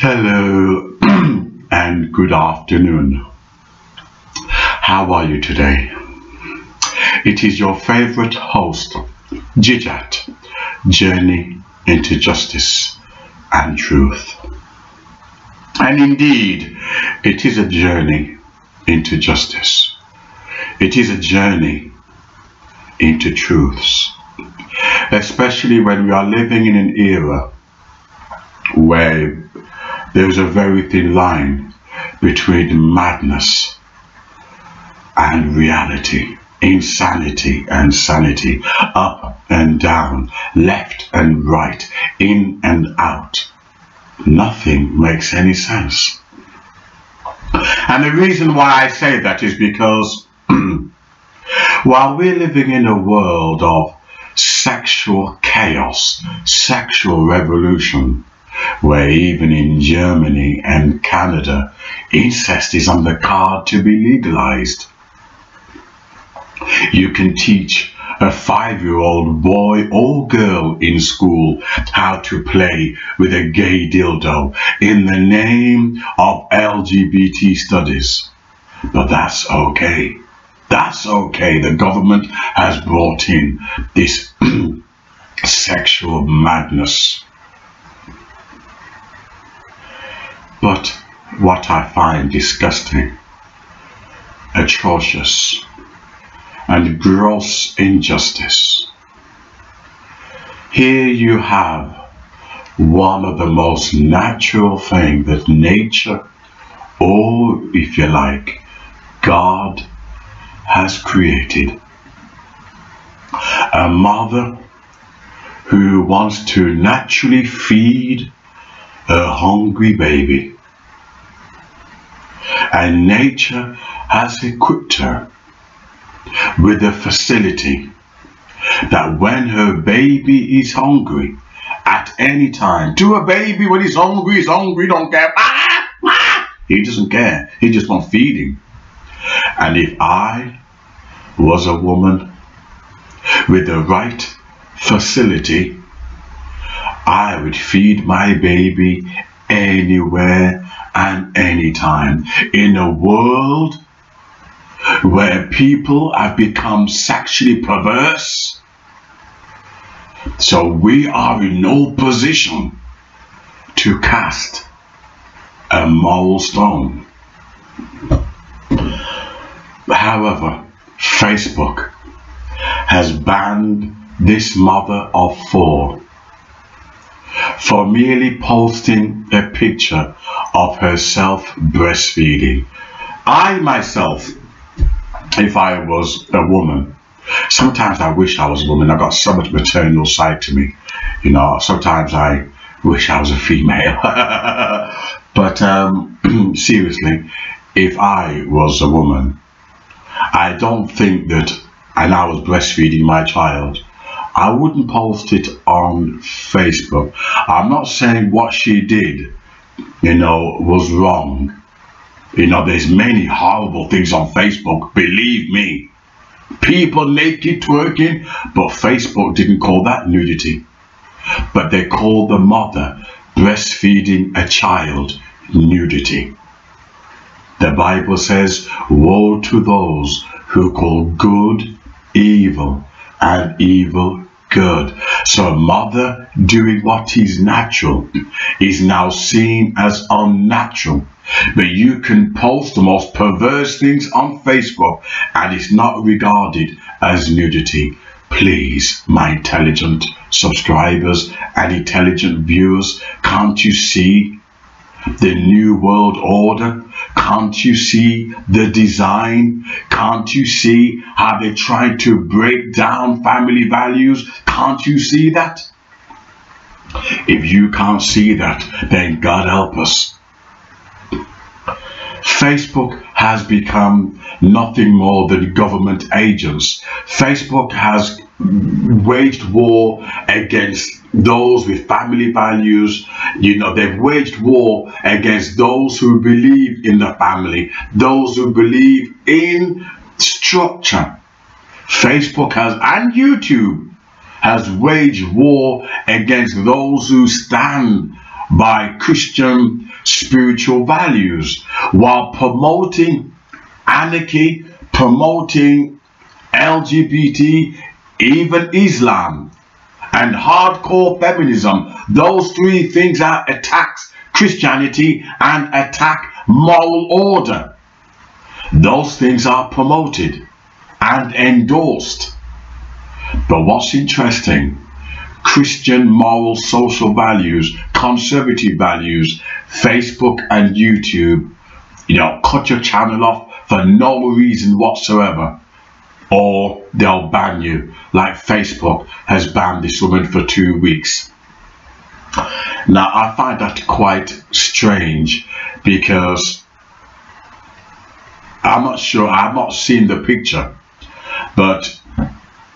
Hello and good afternoon. How are you today? It is your favorite host, Jijat, Journey into Justice and Truth. And indeed, it is a journey into justice. It is a journey into truths, especially when we are living in an era where there's a very thin line between madness and reality, insanity and sanity, up and down, left and right, in and out. Nothing makes any sense. And the reason why I say that is because while we're living in a world of sexual chaos, sexual revolution, where even in Germany and Canada, incest is on the card to be legalized. You can teach a 5-year-old boy or girl in school how to play with a gay dildo in the name of LGBT studies. But that's okay. That's okay. The government has brought in this sexual madness. But what I find disgusting, atrocious, and gross injustice, here you have one of the most natural things that nature, or if you like, God has created. A mother who wants to naturally feed a hungry baby, and nature has equipped her with a facility that when her baby is hungry at any time, to a baby when he's hungry, don't care. He doesn't care. He just wants feeding. And if I was a woman with the right facility, I would feed my baby anywhere and anytime. In a world where people have become sexually perverse, so we are in no position to cast a moral stone. However, Facebook has banned this mother of 4 for merely posting a picture of herself breastfeeding. I myself, if I was a woman, sometimes I wish I was a woman. I've got so much maternal side to me. You know, sometimes I wish I was a female. But seriously, if I was a woman, I don't think that, and I was breastfeeding my child, I wouldn't post it on Facebook. I'm not saying what she did, was wrong. There's many horrible things on Facebook, believe me. People naked twerking, but Facebook didn't call that nudity. But they called the mother breastfeeding a child nudity. The Bible says, woe to those who call good evil and evil good. So a mother doing what is natural is now seen as unnatural. But you can post the most perverse things on Facebook and it's not regarded as nudity. Please, my intelligent subscribers and intelligent viewers, can't you see the new world order? Can't you see the design? Can't you see how they're trying to break down family values? Can't you see that? If you can't see that, then God help us. Facebook has become nothing more than government agents. Facebook has waged war against those with family values. They've waged war against those who believe in the family, those who believe in structure. Facebook has, and YouTube has waged war against those who stand by Christian spiritual values while promoting anarchy, promoting LGBT, even Islam and hardcore feminism. Those three things are attacks Christianity and attack moral order. Those things are promoted and endorsed. But what's interesting, Christian moral social values, conservative values, Facebook and YouTube, cut your channel off for no reason whatsoever, or they'll ban you, like Facebook has banned this woman for 2 weeks. Now I find that quite strange, because I'm not sure, I've not seen the picture, but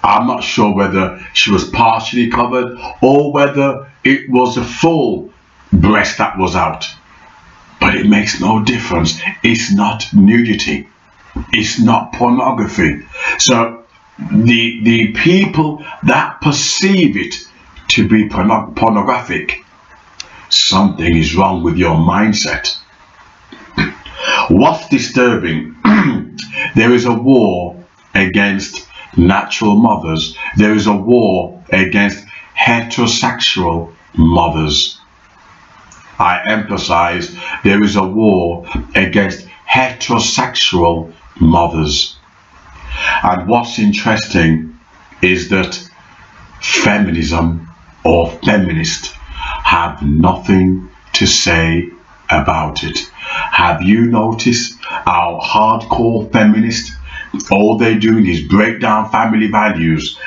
I'm not sure whether she was partially covered or whether it was a full breast that was out. But it makes no difference. It's not nudity. It's not pornography. So the people that perceive it to be pornographic, something is wrong with your mindset. What's disturbing? There is a war against natural mothers. There is a war against heterosexual mothers. I emphasize, there is a war against heterosexual mothers. And what's interesting is that feminism or feminists have nothing to say about it. Have you noticed how hardcore feminists, all they're doing is break down family values?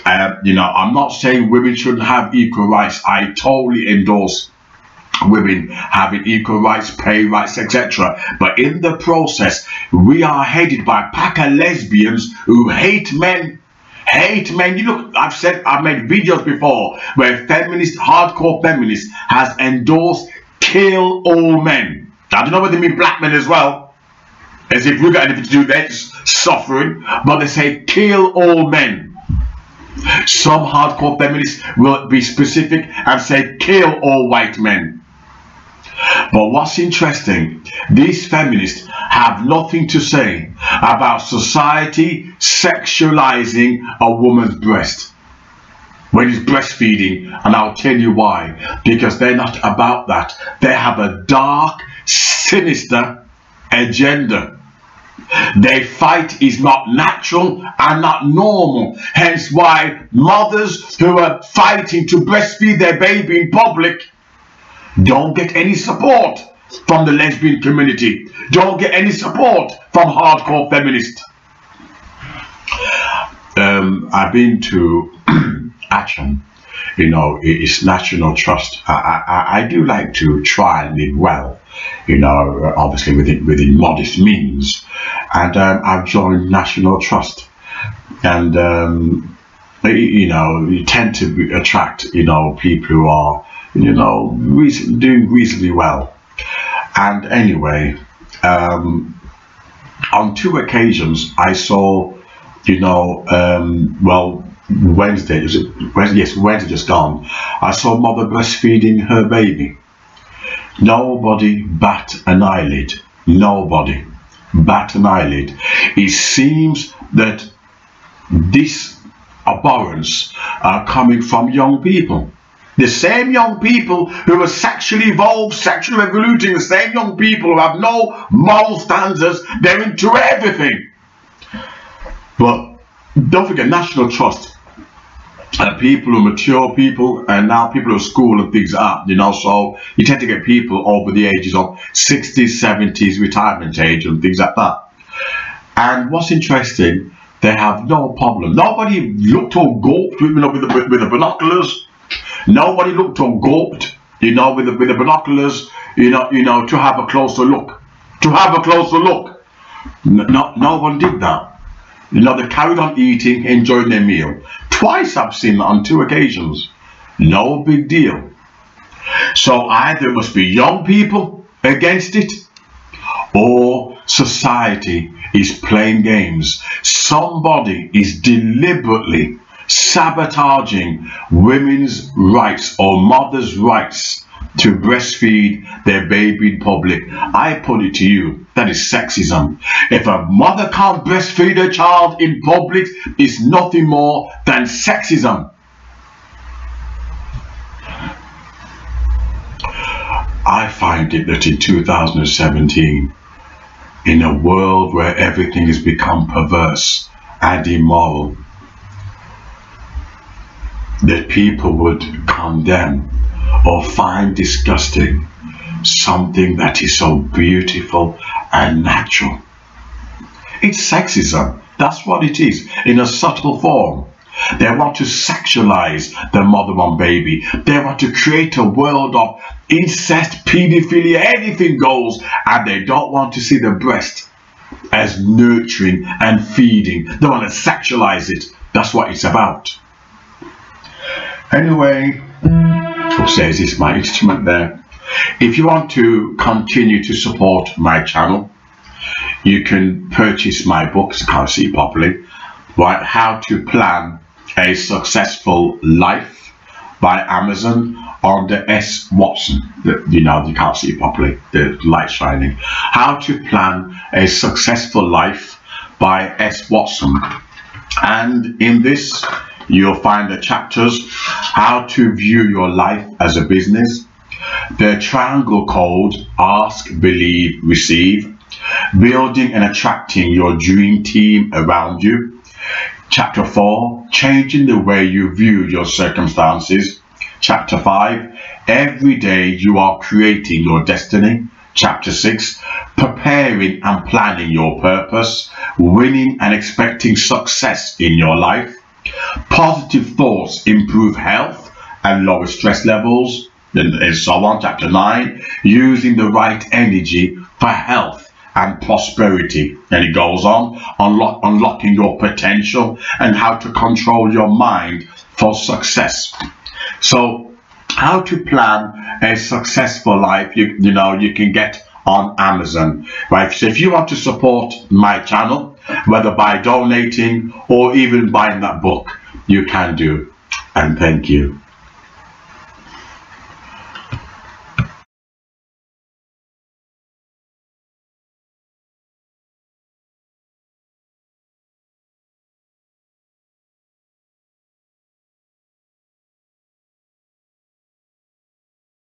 I'm not saying women shouldn't have equal rights. I totally endorse women having equal rights, pay rights, etc. But in the process, we are headed by a pack of lesbians who hate men. Hate men. I've made videos before where hardcore feminists has endorsed kill all men. I don't know whether they mean black men as well, as if we've got anything to do with their suffering, but they say kill all men. Some hardcore feminists will be specific and say kill all white men. But what's interesting, these feminists have nothing to say about society sexualizing a woman's breast when it's breastfeeding, and I'll tell you why. Because they're not about that. They have a dark, sinister agenda. Their fight is not natural and not normal. Hence why mothers who are fighting to breastfeed their baby in public don't get any support from the lesbian community, don't get any support from hardcore feminists. I've been to Action, it's National Trust. I do like to try and live well, obviously within modest means, and I've joined National Trust, and you tend to attract people who are doing reasonably well. And anyway, on 2 occasions I saw, Wednesday just gone, I saw mother breastfeeding her baby. Nobody bat an eyelid. Nobody bat an eyelid. It seems that this abhorrence are coming from young people. The same young people who are sexually evolved, sexually revoluting, the same young people who have no moral standards, they're into everything. But don't forget, National Trust, people who are mature people, and now people who are school and things up, so you tend to get people over the ages of 60s, 70s, retirement age and things like that. And what's interesting, they have no problem. Nobody looked or gulped with the binoculars. Nobody looked or gulped, with the binoculars, to have a closer look. To have a closer look. No one did that. They carried on eating, enjoying their meal. Twice I've seen that, on 2 occasions. No big deal. So either it must be young people against it, or society is playing games. Somebody is deliberately sabotaging women's rights or mothers' rights to breastfeed their baby in public. I put it to you, that is sexism. If a mother can't breastfeed her child in public, it's nothing more than sexism. I find it that in 2017, in a world where everything has become perverse and immoral, that people would condemn or find disgusting something that is so beautiful and natural. It's sexism. That's what it is, in a subtle form. They want to sexualize the mother and baby. They want to create a world of incest, pedophilia, anything goes, and they don't want to see the breast as nurturing and feeding. They want to sexualize it. That's what it's about. Anyway, upstairs is my instrument there. If you want to continue to support my channel, you can purchase my books, can't see properly, right? How to Plan a Successful Life by Amazon under S. Watson. You know, you can't see properly, the light shining. How to Plan a Successful Life by S. Watson. And in this, you'll find the chapters: how to view your life as a business, the triangle code, ask, believe, receive, building and attracting your dream team around you. Chapter 4, changing the way you view your circumstances. Chapter 5, every day you are creating your destiny. Chapter 6, preparing and planning your purpose, winning and expecting success in your life. Positive thoughts improve health and lower stress levels, and so on. Chapter 9, using the right energy for health and prosperity, and it goes on, unlocking your potential and how to control your mind for success. So how to plan a successful life, you know, you can get on Amazon, right? So if you want to support my channel, whether by donating or even buying that book, you can do. And thank you.